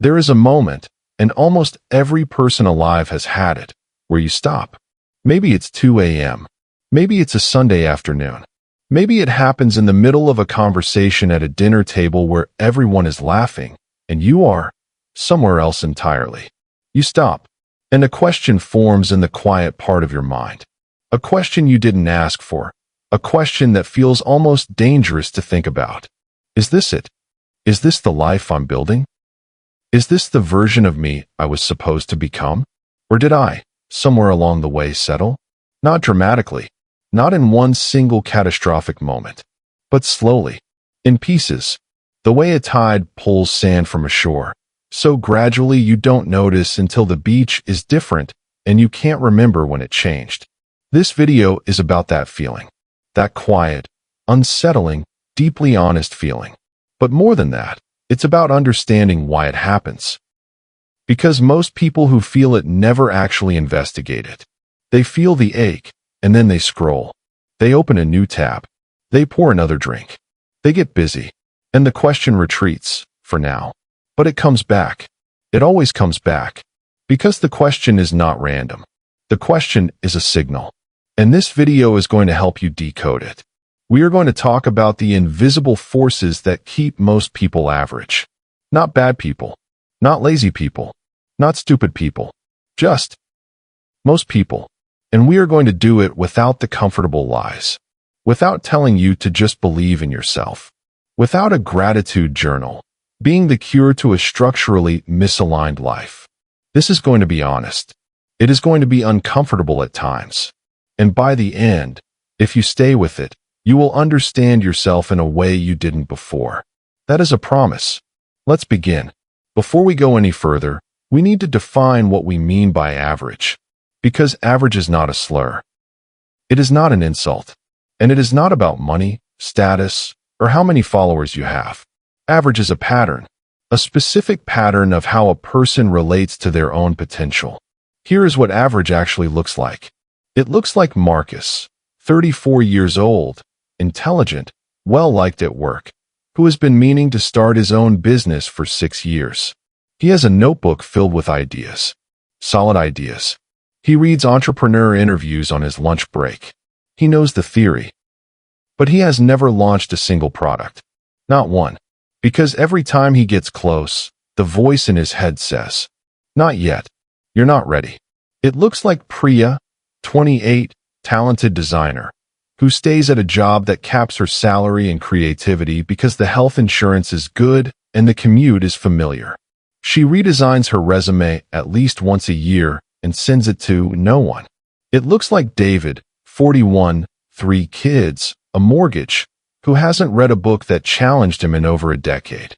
There is a moment, and almost every person alive has had it, where you stop. Maybe it's 2 a.m. Maybe it's a Sunday afternoon. Maybe it happens in the middle of a conversation at a dinner table where everyone is laughing, and you are somewhere else entirely. You stop, and a question forms in the quiet part of your mind. A question you didn't ask for. A question that feels almost dangerous to think about. Is this it? Is this the life I'm building? Is this the version of me I was supposed to become? Or did I, somewhere along the way, settle? Not dramatically, not in one single catastrophic moment, but slowly, in pieces, the way a tide pulls sand from a shore, so gradually you don't notice until the beach is different and you can't remember when it changed. This video is about that feeling, that quiet, unsettling, deeply honest feeling. But more than that, it's about understanding why it happens. Because most people who feel it never actually investigate it. They feel the ache, and then they scroll. They open a new tab. They pour another drink. They get busy, and the question retreats, for now. But it comes back. It always comes back. Because the question is not random. The question is a signal. And this video is going to help you decode it. We are going to talk about the invisible forces that keep most people average. Not bad people. Not lazy people. Not stupid people. Just most people. And we are going to do it without the comfortable lies. Without telling you to just believe in yourself. Without a gratitude journal. Being the cure to a structurally misaligned life. This is going to be honest. It is going to be uncomfortable at times. And by the end, if you stay with it, you will understand yourself in a way you didn't before. That is a promise. Let's begin. Before we go any further, we need to define what we mean by average. Because average is not a slur. It is not an insult. And it is not about money, status, or how many followers you have. Average is a pattern. A specific pattern of how a person relates to their own potential. Here is what average actually looks like. It looks like Marcus, 34 years old, intelligent, well-liked at work, who has been meaning to start his own business for 6 years. He has a notebook filled with ideas. Solid ideas. He reads entrepreneur interviews on his lunch break. He knows the theory. But he has never launched a single product. Not one. Because every time he gets close, the voice in his head says, "Not yet. You're not ready." It looks like Priya, 28, talented designer, who stays at a job that caps her salary and creativity because the health insurance is good and the commute is familiar. She redesigns her resume at least once a year and sends it to no one. It looks like David, 41, 3 kids, a mortgage, who hasn't read a book that challenged him in over a decade,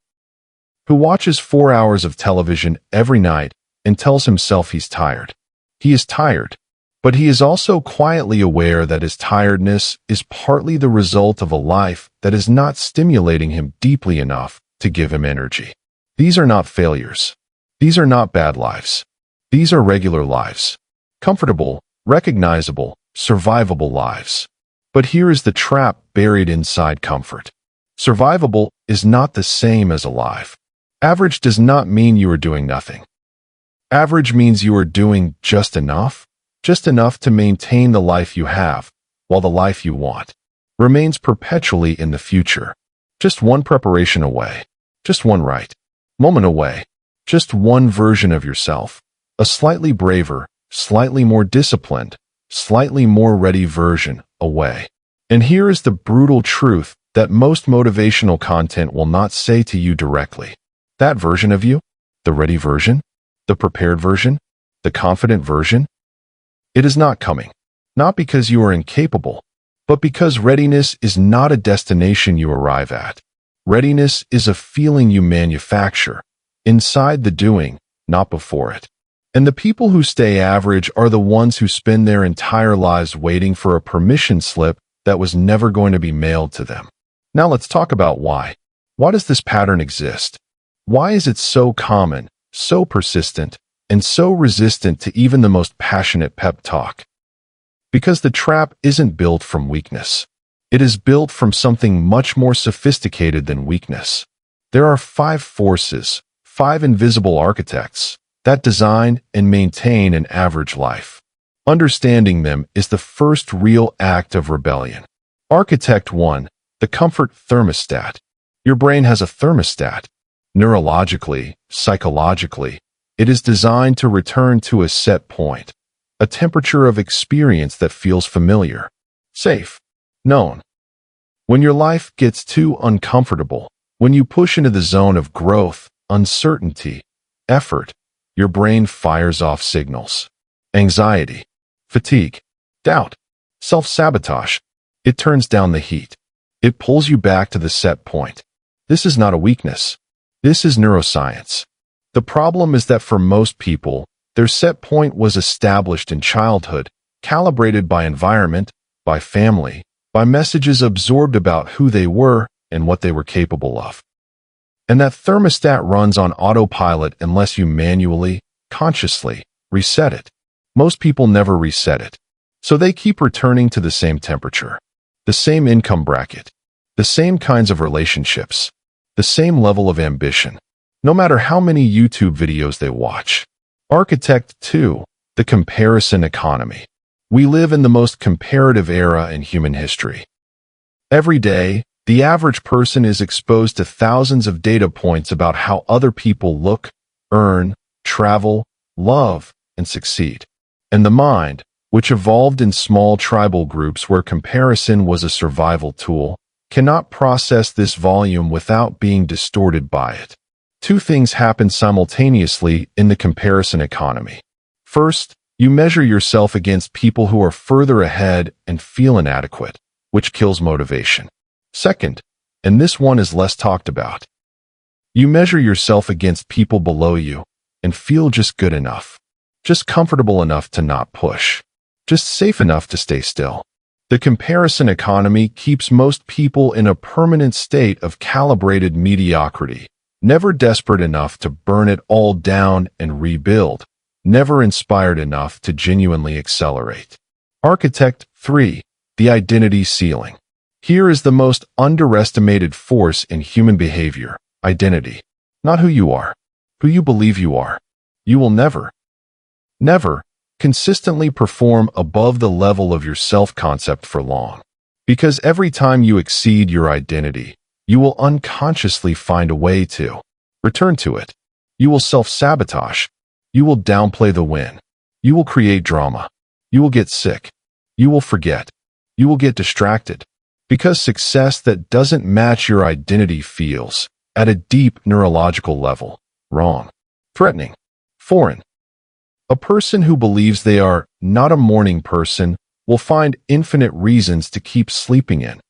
who watches 4 hours of television every night and tells himself he's tired. He is tired. But he is also quietly aware that his tiredness is partly the result of a life that is not stimulating him deeply enough to give him energy. These are not failures. These are not bad lives. These are regular lives. Comfortable, recognizable, survivable lives. But here is the trap buried inside comfort. Survivable is not the same as alive. Average does not mean you are doing nothing. Average means you are doing just enough to maintain the life you have, while the life you want remains perpetually in the future. Just one preparation away. Just one right moment away. Just one version of yourself. A slightly braver, slightly more disciplined, slightly more ready version away. And here is the brutal truth that most motivational content will not say to you directly. That version of you, the ready version, the prepared version, the confident version, it is not coming. Not because you are incapable, but because readiness is not a destination you arrive at. Readiness is a feeling you manufacture, inside the doing, not before it. And the people who stay average are the ones who spend their entire lives waiting for a permission slip that was never going to be mailed to them. Now let's talk about why. Why does this pattern exist? Why is it so common, so persistent, and so resistant to even the most passionate pep talk? Because the trap isn't built from weakness. It is built from something much more sophisticated than weakness. There are 5 forces, 5 invisible architects that design and maintain an average life. Understanding them is the first real act of rebellion. Architect 1. The comfort thermostat. Your brain has a thermostat. Neurologically, psychologically, it is designed to return to a set point, a temperature of experience that feels familiar, safe, known. When your life gets too uncomfortable, when you push into the zone of growth, uncertainty, effort, your brain fires off signals. Anxiety, fatigue, doubt, self-sabotage. It turns down the heat. It pulls you back to the set point. This is not a weakness. This is neuroscience. The problem is that for most people, their set point was established in childhood, calibrated by environment, by family, by messages absorbed about who they were and what they were capable of. And that thermostat runs on autopilot unless you manually, consciously, reset it. Most people never reset it. So they keep returning to the same temperature, the same income bracket, the same kinds of relationships, the same level of ambition, no matter how many YouTube videos they watch. Architect 2. The comparison economy. We live in the most comparative era in human history. Every day, the average person is exposed to thousands of data points about how other people look, earn, travel, love, and succeed. And the mind, which evolved in small tribal groups where comparison was a survival tool, cannot process this volume without being distorted by it. Two things happen simultaneously in the comparison economy. First, you measure yourself against people who are further ahead and feel inadequate, which kills motivation. Second, and this one is less talked about, you measure yourself against people below you and feel just good enough, just comfortable enough to not push, just safe enough to stay still. The comparison economy keeps most people in a permanent state of calibrated mediocrity, never desperate enough to burn it all down and rebuild, never inspired enough to genuinely accelerate. Architect 3. The identity ceiling. Here is the most underestimated force in human behavior, identity. Not who you are, who you believe you are. You will never consistently perform above the level of your self-concept for long. Because every time you exceed your identity, you will unconsciously find a way to return to it. You will self-sabotage. You will downplay the win. You will create drama. You will get sick. You will forget. You will get distracted. Because success that doesn't match your identity feels, at a deep neurological level, wrong, threatening, foreign. A person who believes they are not a morning person will find infinite reasons to keep sleeping in,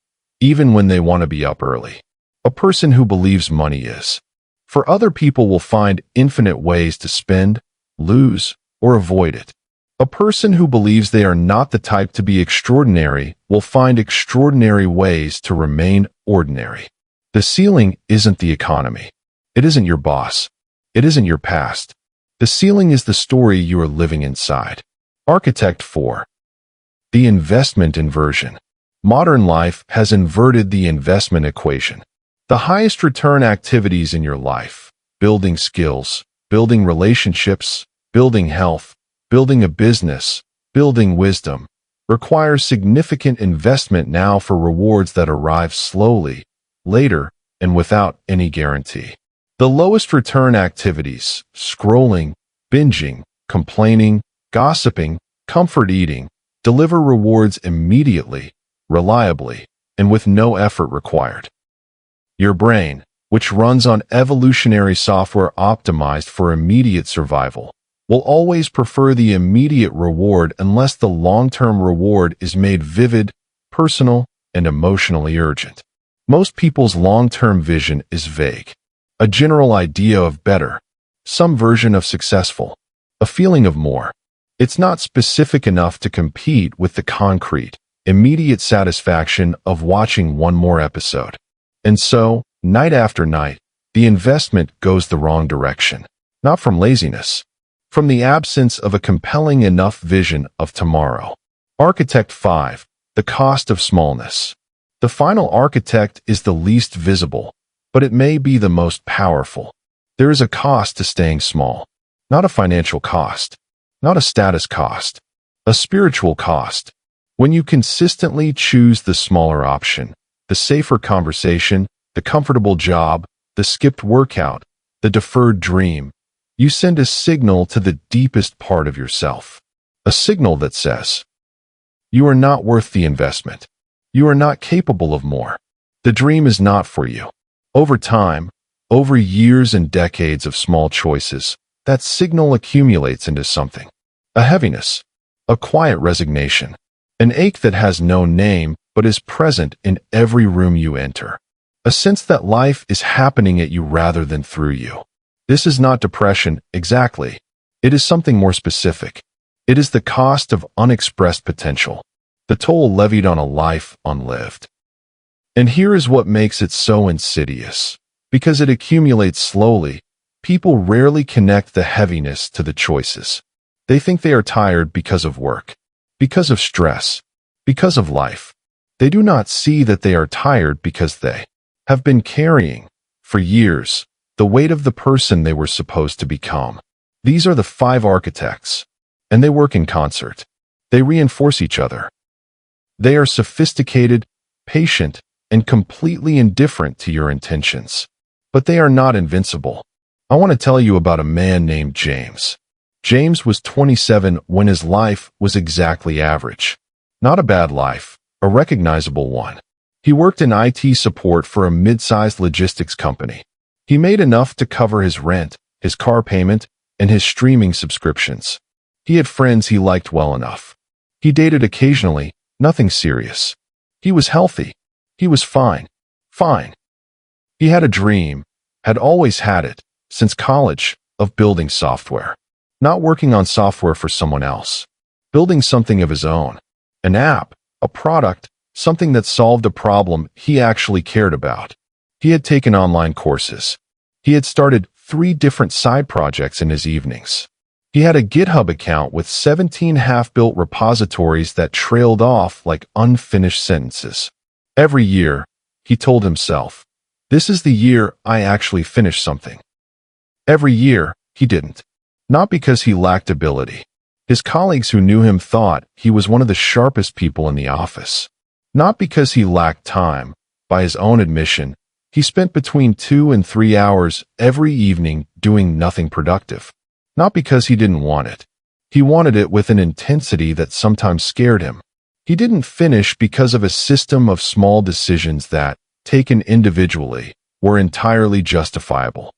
even when they want to be up early. A person who believes money is, for other people, will find infinite ways to spend, lose, or avoid it. A person who believes they are not the type to be extraordinary will find extraordinary ways to remain ordinary. The ceiling isn't the economy. It isn't your boss. It isn't your past. The ceiling is the story you are living inside. Architect 4. The investment inversion. Modern life has inverted the investment equation. The highest return activities in your life, building skills, building relationships, building health, building a business, building wisdom, require significant investment now for rewards that arrive slowly, later, and without any guarantee. The lowest return activities, scrolling, binging, complaining, gossiping, comfort eating, deliver rewards immediately, reliably, and with no effort required. Your brain, which runs on evolutionary software optimized for immediate survival, will always prefer the immediate reward unless the long-term reward is made vivid, personal, and emotionally urgent. Most people's long-term vision is vague. A general idea of better, some version of successful, a feeling of more. It's not specific enough to compete with the concrete, immediate satisfaction of watching one more episode. And so, night after night, the investment goes the wrong direction. Not from laziness, from the absence of a compelling enough vision of tomorrow. Architect 5. The cost of smallness. The final architect is the least visible, but it may be the most powerful. There is a cost to staying small. Not a financial cost. Not a status cost. A spiritual cost. When you consistently choose the smaller option, the safer conversation, the comfortable job, the skipped workout, the deferred dream, you send a signal to the deepest part of yourself. A signal that says, you are not worth the investment. You are not capable of more. The dream is not for you. Over time, over years and decades of small choices, that signal accumulates into something. A heaviness, a quiet resignation, an ache that has no name but is present in every room you enter. A sense that life is happening at you rather than through you. This is not depression, exactly. It is something more specific. It is the cost of unexpressed potential, the toll levied on a life unlived. And here is what makes it so insidious. Because it accumulates slowly, people rarely connect the heaviness to the choices. They think they are tired because of work, because of stress, because of life. They do not see that they are tired because they have been carrying, for years, the weight of the person they were supposed to become. These are the 5 architects, and they work in concert. They reinforce each other. They are sophisticated, patient, and completely indifferent to your intentions. But they are not invincible. I want to tell you about a man named James. James was 27 when his life was exactly average. Not a bad life, a recognizable one. He worked in IT support for a mid-sized logistics company. He made enough to cover his rent, his car payment, and his streaming subscriptions. He had friends he liked well enough. He dated occasionally, nothing serious. He was healthy. He was fine. Fine. He had a dream, had always had it, since college, of building software. Not working on software for someone else. Building something of his own. An app, a product, something that solved a problem he actually cared about. He had taken online courses. He had started 3 different side projects in his evenings. He had a GitHub account with 17 half-built repositories that trailed off like unfinished sentences. Every year, he told himself, this is the year I actually finish something. Every year, he didn't. Not because he lacked ability. His colleagues who knew him thought he was one of the sharpest people in the office. Not because he lacked time. By his own admission, he spent between 2 and 3 hours every evening doing nothing productive. Not because he didn't want it. He wanted it with an intensity that sometimes scared him. He didn't finish because of a system of small decisions that, taken individually, were entirely justifiable.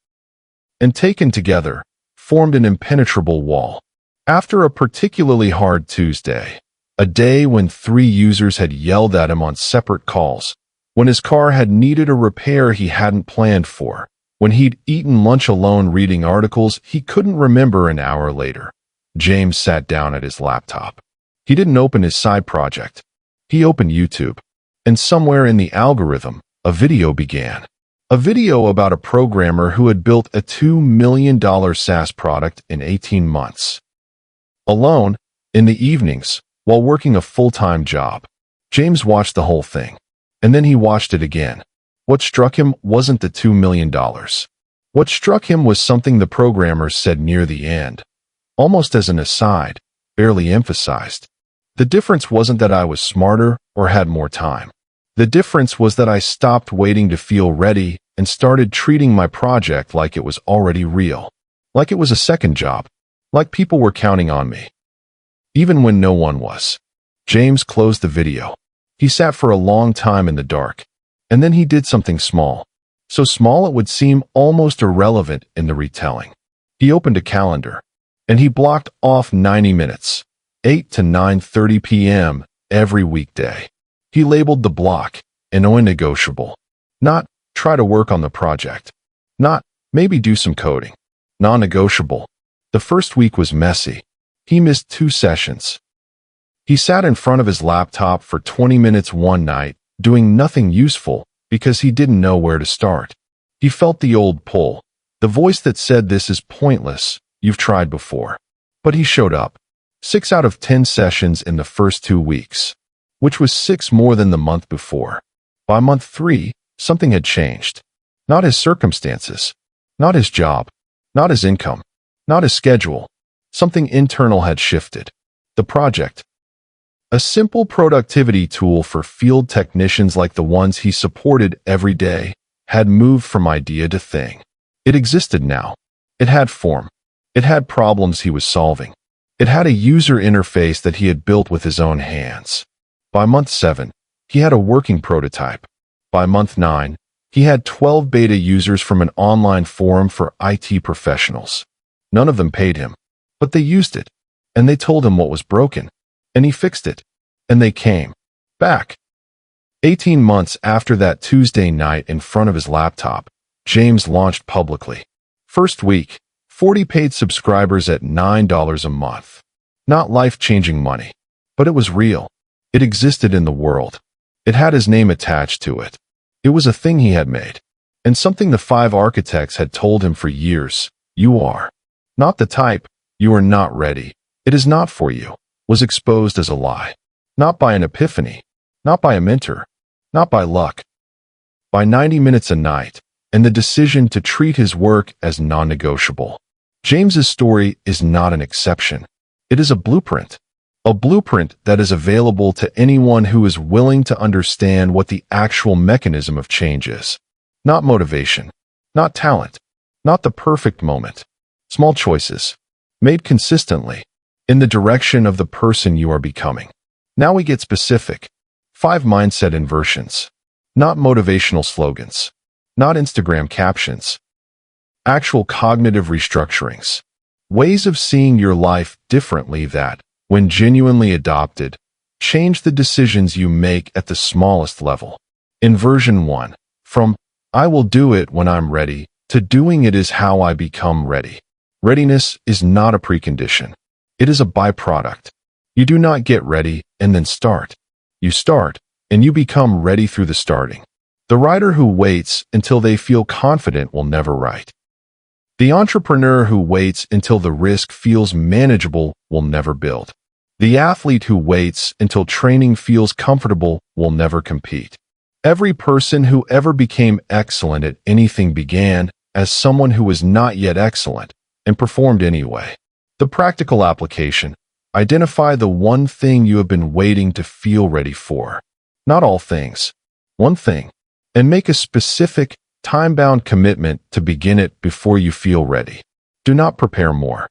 And taken together, formed an impenetrable wall. After a particularly hard Tuesday, a day when 3 users had yelled at him on separate calls, when his car had needed a repair he hadn't planned for, when he'd eaten lunch alone reading articles he couldn't remember an hour later, James sat down at his laptop. He didn't open his side project. He opened YouTube. And somewhere in the algorithm, a video began. A video about a programmer who had built a $2 million SaaS product in 18 months. Alone, in the evenings, while working a full-time job. James watched the whole thing. And then he watched it again. What struck him wasn't the $2 million. What struck him was something the programmer said near the end. Almost as an aside, barely emphasized. The difference wasn't that I was smarter or had more time. The difference was that I stopped waiting to feel ready and started treating my project like it was already real. Like it was a second job. Like people were counting on me. Even when no one was. James closed the video. He sat for a long time in the dark. And then he did something small. So small it would seem almost irrelevant in the retelling. He opened a calendar. And he blocked off 90 minutes. 8 to 9:30 p.m. every weekday. He labeled the block an non-negotiable. Not, try to work on the project. Not, maybe do some coding. Non-negotiable. The first week was messy. He missed 2 sessions. He sat in front of his laptop for 20 minutes one night, doing nothing useful, because he didn't know where to start. He felt the old pull. The voice that said this is pointless, you've tried before. But he showed up. 6 out of 10 sessions in the first 2 weeks. Which was 6 more than the month before. By month 3, something had changed. Not his circumstances. Not his job, not his income, not his schedule. Something internal had shifted. The project. A simple productivity tool for field technicians like the ones he supported every day had moved from idea to thing. It existed now. It had form. It had problems he was solving. It had a user interface that he had built with his own hands. By month 7, he had a working prototype. By month 9, he had 12 beta users from an online forum for IT professionals. None of them paid him, but they used it, and they told him what was broken, and he fixed it, and they came back. 18 months after that Tuesday night in front of his laptop, James launched publicly. First week, 40 paid subscribers at $9 a month. Not life-changing money, but it was real. It existed in the world. It had his name attached to it. It was a thing he had made, and something the 5 architects had told him for years. You are not the type, you are not ready, it is not for you, was exposed as a lie. Not by an epiphany, not by a mentor, not by luck. By 90 minutes a night, and the decision to treat his work as non-negotiable. James's story is not an exception. It is a blueprint that is available to anyone who is willing to understand what the actual mechanism of change is. Not motivation, not talent, not the perfect moment. Small choices, made consistently, in the direction of the person you are becoming. Now we get specific. 5 mindset inversions. Not motivational slogans. Not Instagram captions. Actual cognitive restructurings. Ways of seeing your life differently that, when genuinely adopted, change the decisions you make at the smallest level. Inversion 1. From, I will do it when I'm ready, to doing it is how I become ready. Readiness is not a precondition. It is a byproduct. You do not get ready and then start. You start, and you become ready through the starting. The writer who waits until they feel confident will never write. The entrepreneur who waits until the risk feels manageable will never build. The athlete who waits until training feels comfortable will never compete. Every person who ever became excellent at anything began as someone who was not yet excellent and performed anyway. The practical application. Identify the one thing you have been waiting to feel ready for. Not all things. One thing. And make a specific, time-bound commitment to begin it before you feel ready. Do not prepare more.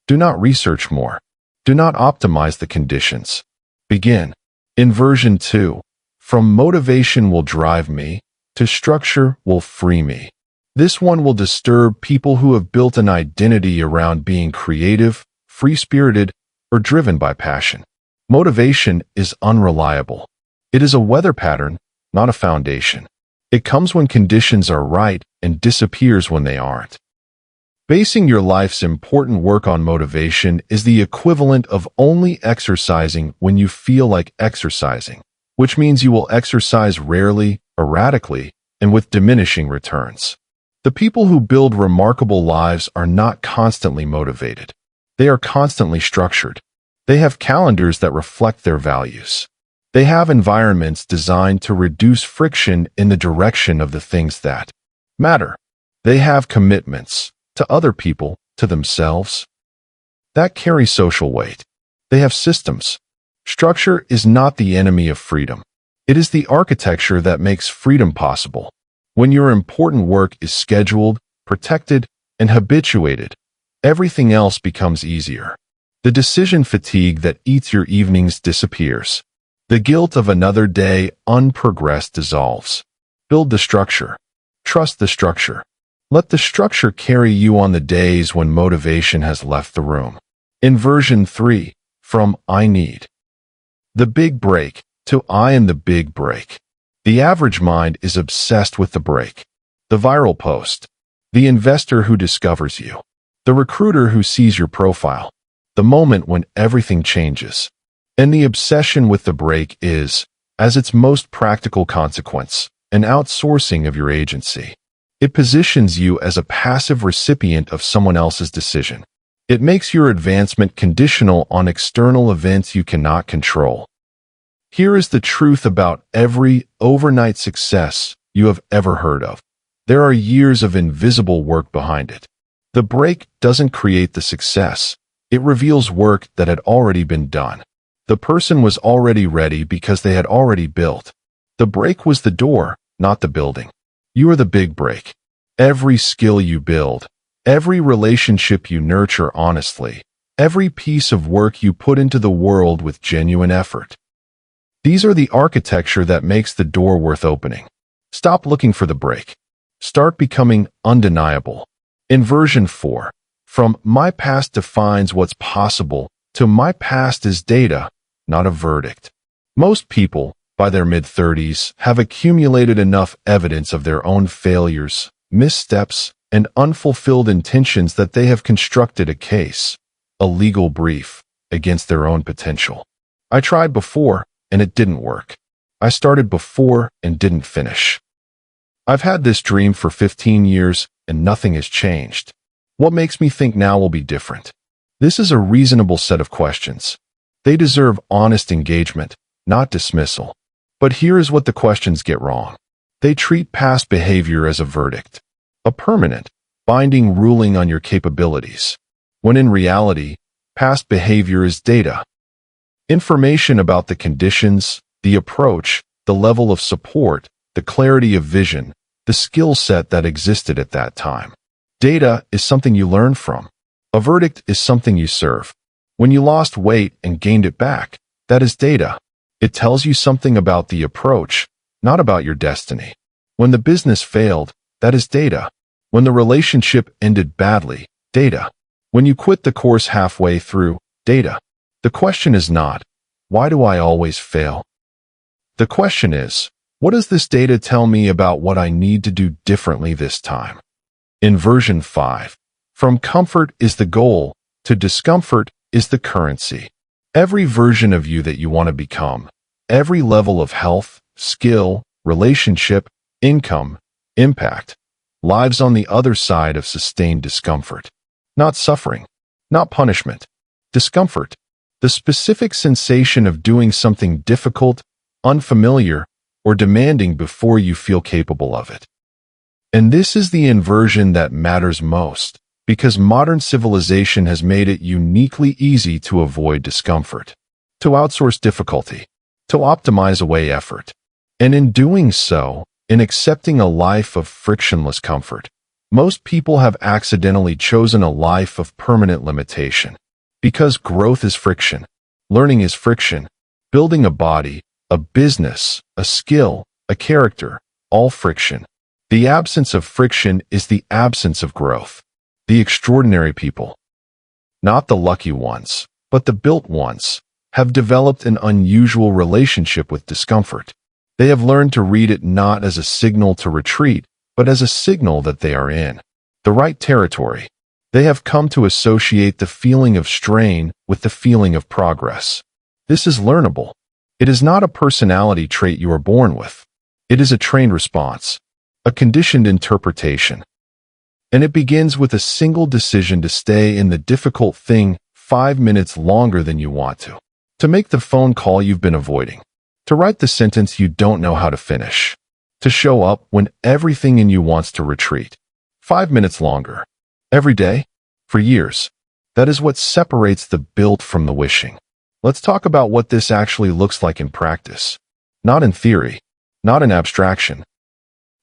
Do not research more. Do not optimize the conditions. Begin. Inversion 2. From motivation will drive me, to structure will free me. This one will disturb people who have built an identity around being creative, free-spirited, or driven by passion. Motivation is unreliable. It is a weather pattern, not a foundation. It comes when conditions are right and disappears when they aren't. Basing your life's important work on motivation is the equivalent of only exercising when you feel like exercising, which means you will exercise rarely, erratically, and with diminishing returns. The people who build remarkable lives are not constantly motivated. They are constantly structured. They have calendars that reflect their values. They have environments designed to reduce friction in the direction of the things that matter. They have commitments to other people, to themselves, that carry social weight. They have systems. Structure is not the enemy of freedom. It is the architecture that makes freedom possible. When your important work is scheduled, protected, and habituated, everything else becomes easier. The decision fatigue that eats your evenings disappears. The guilt of another day unprogressed dissolves. Build the structure. Trust the structure. Let the structure carry you on the days when motivation has left the room. Inversion 3. From I need the big break to I am the big break. The average mind is obsessed with the break. The viral post. The investor who discovers you. The recruiter who sees your profile. The moment when everything changes. And the obsession with the break is, as its most practical consequence, an outsourcing of your agency. It positions you as a passive recipient of someone else's decision. It makes your advancement conditional on external events you cannot control. Here is the truth about every overnight success you have ever heard of. There are years of invisible work behind it. The break doesn't create the success. It reveals work that had already been done. The person was already ready because they had already built. The break was the door, not the building. You are the big break. Every skill you build, every relationship you nurture honestly, every piece of work you put into the world with genuine effort. These are the architecture that makes the door worth opening. Stop looking for the break. Start becoming undeniable. In version 4, from my past defines what's possible to my past is data, not a verdict. Most people, by their mid-30s, have accumulated enough evidence of their own failures, missteps, and unfulfilled intentions that they have constructed a case, a legal brief, against their own potential. I tried before, and it didn't work. I started before and didn't finish. I've had this dream for 15 years, and nothing has changed. What makes me think now will be different? This is a reasonable set of questions. They deserve honest engagement, not dismissal. But here is what the questions get wrong. They treat past behavior as a verdict, a permanent, binding ruling on your capabilities, when in reality, past behavior is data. Information about the conditions, the approach, the level of support, the clarity of vision, the skill set that existed at that time. Data is something you learn from. A verdict is something you serve. When you lost weight and gained it back, that is data. It tells you something about the approach, not about your destiny. When the business failed, that is data. When the relationship ended badly, data. When you quit the course halfway through, data. The question is not, why do I always fail? The question is, what does this data tell me about what I need to do differently this time? In version 5, from comfort is the goal, to discomfort is the currency. Every version of you that you want to become, every level of health, skill, relationship, income, impact, lives on the other side of sustained discomfort. Not suffering, not punishment. Discomfort, the specific sensation of doing something difficult, unfamiliar, or demanding before you feel capable of it. And this is the inversion that matters most, because modern civilization has made it uniquely easy to avoid discomfort, to outsource difficulty, to optimize away effort. And in doing so, in accepting a life of frictionless comfort, most people have accidentally chosen a life of permanent limitation. Because growth is friction, learning is friction, building a body, a business, a skill, a character, all friction. The absence of friction is the absence of growth. The extraordinary people, not the lucky ones, but the built ones, have developed an unusual relationship with discomfort. They have learned to read it not as a signal to retreat, but as a signal that they are in the right territory. They have come to associate the feeling of strain with the feeling of progress. This is learnable. It is not a personality trait you are born with. It is a trained response, a conditioned interpretation. And it begins with a single decision to stay in the difficult thing 5 minutes longer than you want to make the phone call you've been avoiding, to write the sentence you don't know how to finish, to show up when everything in you wants to retreat. 5 minutes longer. Every day? For years. That is what separates the built from the wishing. Let's talk about what this actually looks like in practice. Not in theory, not in abstraction.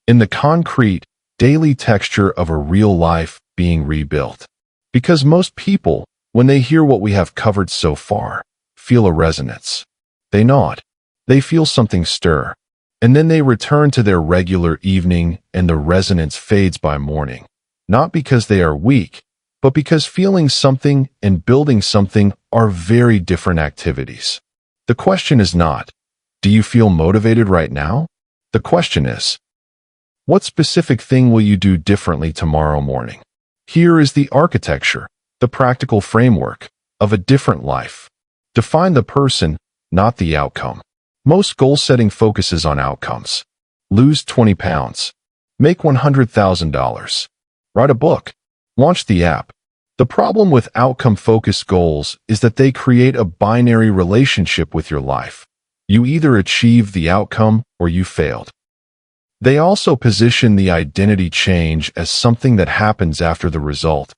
In the concrete, daily texture of a real life being rebuilt. Because most people, when they hear what we have covered so far, feel a resonance. They nod. They feel something stir. And then they return to their regular evening and the resonance fades by morning. Not because they are weak, but because feeling something and building something are very different activities. The question is not, do you feel motivated right now? The question is, what specific thing will you do differently tomorrow morning? Here is the architecture, the practical framework of a different life. Define the person, not the outcome. Most goal-setting focuses on outcomes. Lose 20 pounds. Make $100,000. Write a book. Launch the app. The problem with outcome-focused goals is that they create a binary relationship with your life. You either achieve the outcome or you failed. They also position the identity change as something that happens after the result.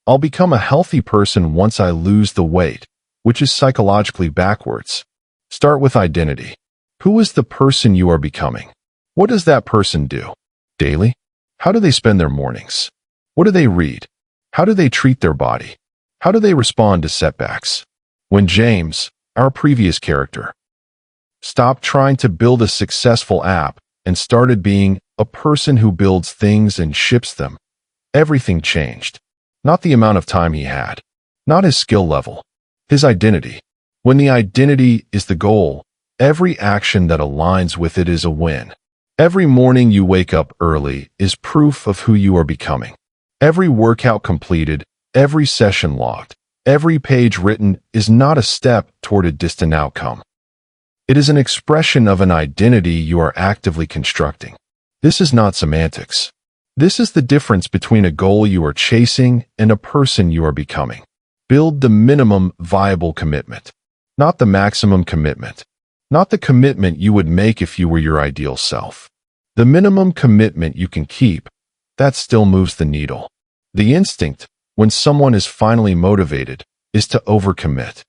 I'll become a healthy person once I lose the weight, which is psychologically backwards. Start with identity. Who is the person you are becoming? What does that person do daily? How do they spend their mornings? What do they read? How do they treat their body? How do they respond to setbacks? When James, our previous character, stopped trying to build a successful app and started being a person who builds things and ships them, everything changed. Not the amount of time he had, not his skill level, his identity. When the identity is the goal, every action that aligns with it is a win. Every morning you wake up early is proof of who you are becoming. Every workout completed, every session logged, every page written is not a step toward a distant outcome. It is an expression of an identity you are actively constructing. This is not semantics. This is the difference between a goal you are chasing and a person you are becoming. Build the minimum viable commitment, not the maximum commitment, not the commitment you would make if you were your ideal self. The minimum commitment you can keep, that still moves the needle. The instinct, when someone is finally motivated, is to overcommit.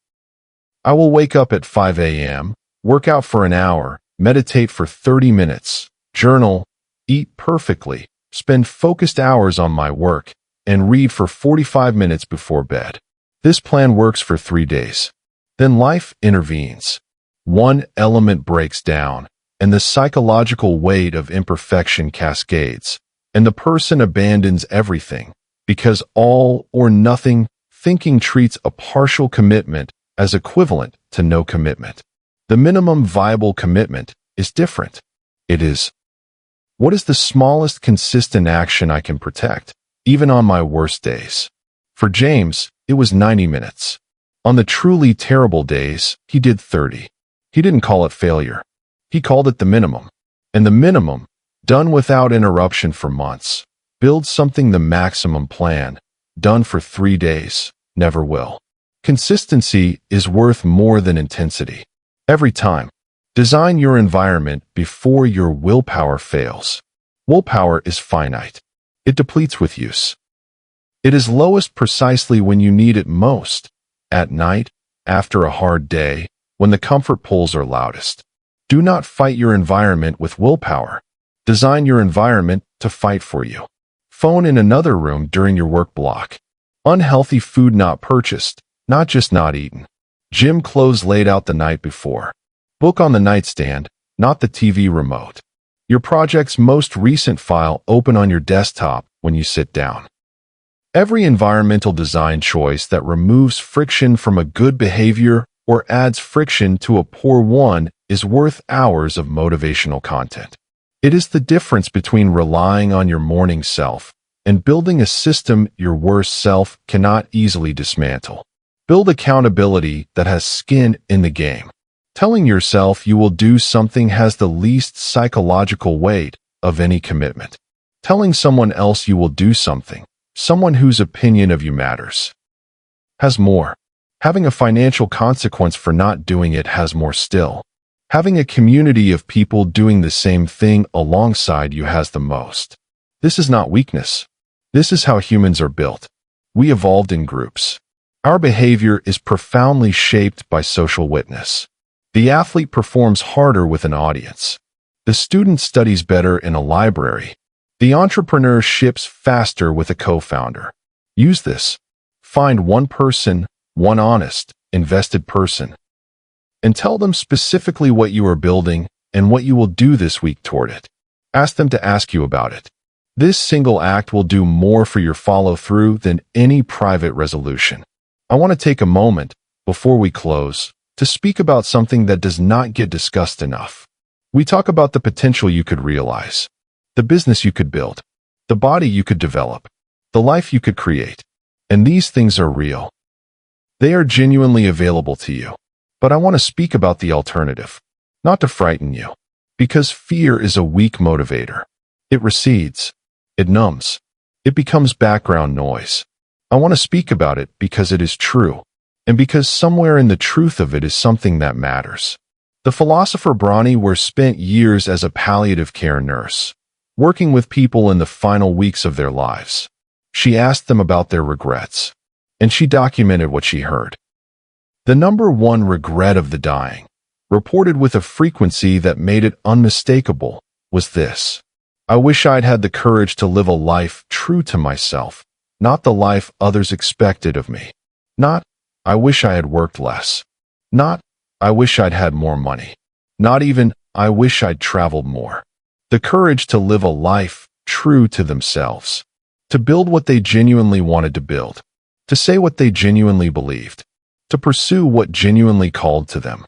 I will wake up at 5 a.m., work out for an hour, meditate for 30 minutes, journal, eat perfectly, spend focused hours on my work, and read for 45 minutes before bed. This plan works for 3 days. Then life intervenes. One element breaks down, and the psychological weight of imperfection cascades, and the person abandons everything, because all or nothing thinking treats a partial commitment as equivalent to no commitment. The minimum viable commitment is different. It is, what is the smallest consistent action I can protect, even on my worst days? For James, it was 90 minutes. On the truly terrible days, he did 30. He didn't call it failure. He called it the minimum. And the minimum, done without interruption for months, builds something the maximum plan, done for 3 days, never will. Consistency is worth more than intensity. Every time, design your environment before your willpower fails. Willpower is finite. It depletes with use. It is lowest precisely when you need it most, at night, after a hard day, when the comfort pulls are loudest. Do not fight your environment with willpower. Design your environment to fight for you. Phone in another room during your work block. Unhealthy food not purchased, not just not eaten. Gym clothes laid out the night before. Book on the nightstand, not the TV remote. Your project's most recent file open on your desktop when you sit down. Every environmental design choice that removes friction from a good behavior or adds friction to a poor one is worth hours of motivational content. It is the difference between relying on your morning self and building a system your worst self cannot easily dismantle. Build accountability that has skin in the game. Telling yourself you will do something has the least psychological weight of any commitment. Telling someone else you will do something, someone whose opinion of you matters, has more. Having a financial consequence for not doing it has more still. Having a community of people doing the same thing alongside you has the most. This is not weakness. This is how humans are built. We evolved in groups. Our behavior is profoundly shaped by social witness. The athlete performs harder with an audience. The student studies better in a library. The entrepreneur ships faster with a co-founder. Use this. Find one person, one honest, invested person, and tell them specifically what you are building and what you will do this week toward it. Ask them to ask you about it. This single act will do more for your follow-through than any private resolution. I want to take a moment, before we close, to speak about something that does not get discussed enough. We talk about the potential you could realize, the business you could build, the body you could develop, the life you could create. And these things are real. They are genuinely available to you. But I want to speak about the alternative, not to frighten you, because fear is a weak motivator. It recedes. It numbs. It becomes background noise. I want to speak about it because it is true, and because somewhere in the truth of it is something that matters. The philosopher Bronnie Ware spent years as a palliative care nurse, working with people in the final weeks of their lives. She asked them about their regrets, and she documented what she heard. The number one regret of the dying, reported with a frequency that made it unmistakable, was this: I wish I'd had the courage to live a life true to myself, not the life others expected of me. Not, I wish I had worked less. Not, I wish I'd had more money. Not even, I wish I'd traveled more. The courage to live a life true to themselves. To build what they genuinely wanted to build. To say what they genuinely believed. To pursue what genuinely called to them.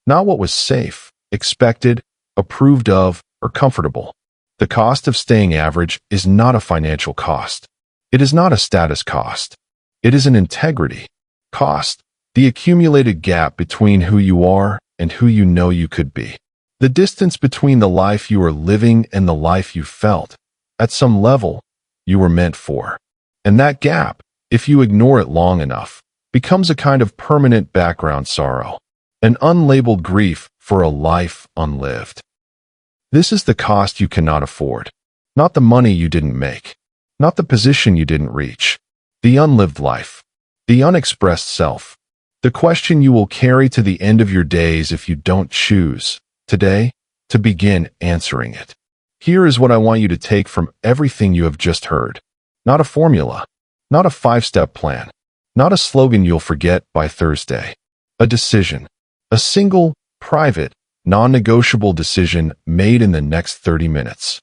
Not what was safe, expected, approved of, or comfortable. The cost of staying average is not a financial cost. It is not a status cost. It is an integrity cost, the accumulated gap between who you are and who you know you could be. The distance between the life you are living and the life you felt, at some level, you were meant for. And that gap, if you ignore it long enough, becomes a kind of permanent background sorrow, an unlabeled grief for a life unlived. This is the cost you cannot afford. Not the money you didn't make. Not the position you didn't reach. The unlived life. The unexpressed self. The question you will carry to the end of your days if you don't choose, today, to begin answering it. Here is what I want you to take from everything you have just heard. Not a formula. Not a 5-step plan. Not a slogan you'll forget by Thursday. A decision. A single, private, non-negotiable decision made in the next 30 minutes.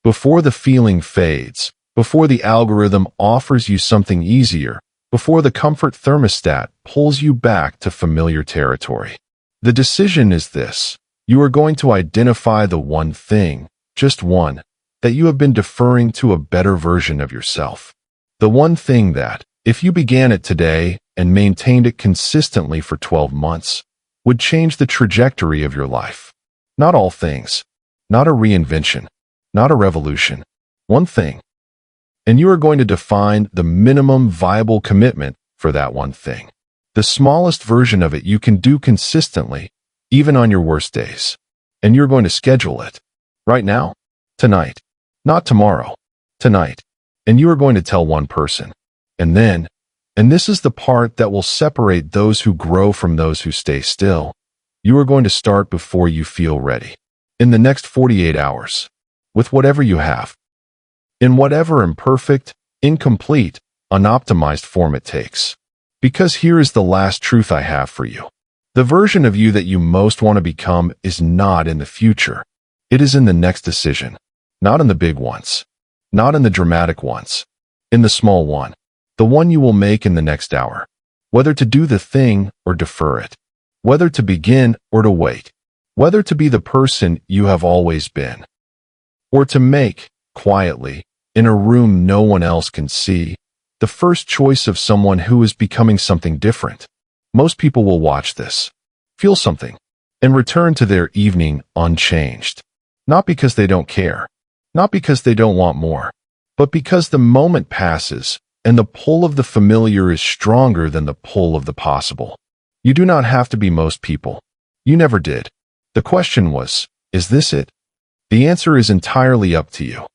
Before the feeling fades, before the algorithm offers you something easier, before the comfort thermostat pulls you back to familiar territory. The decision is this: you are going to identify the one thing, just one, that you have been deferring to a better version of yourself. The one thing that, if you began it today and maintained it consistently for 12 months, would change the trajectory of your life. Not all things. Not a reinvention. Not a revolution. One thing. And you are going to define the minimum viable commitment for that one thing. The smallest version of it you can do consistently, even on your worst days. And you're going to schedule it. Right now. Tonight. Not tomorrow. Tonight. And you are going to tell one person. And then, and this is the part that will separate those who grow from those who stay still, you are going to start before you feel ready. In the next 48 hours. With whatever you have. In whatever imperfect, incomplete, unoptimized form it takes. Because here is the last truth I have for you. The version of you that you most want to become is not in the future. It is in the next decision. Not in the big ones. Not in the dramatic ones. In the small one. The one you will make in the next hour. Whether to do the thing or defer it. Whether to begin or to wait. Whether to be the person you have always been. Or to make, quietly, in a room no one else can see, the first choice of someone who is becoming something different. Most people will watch this, feel something, and return to their evening unchanged. Not because they don't care, not because they don't want more, but because the moment passes and the pull of the familiar is stronger than the pull of the possible. You do not have to be most people. You never did. The question was, is this it? The answer is entirely up to you.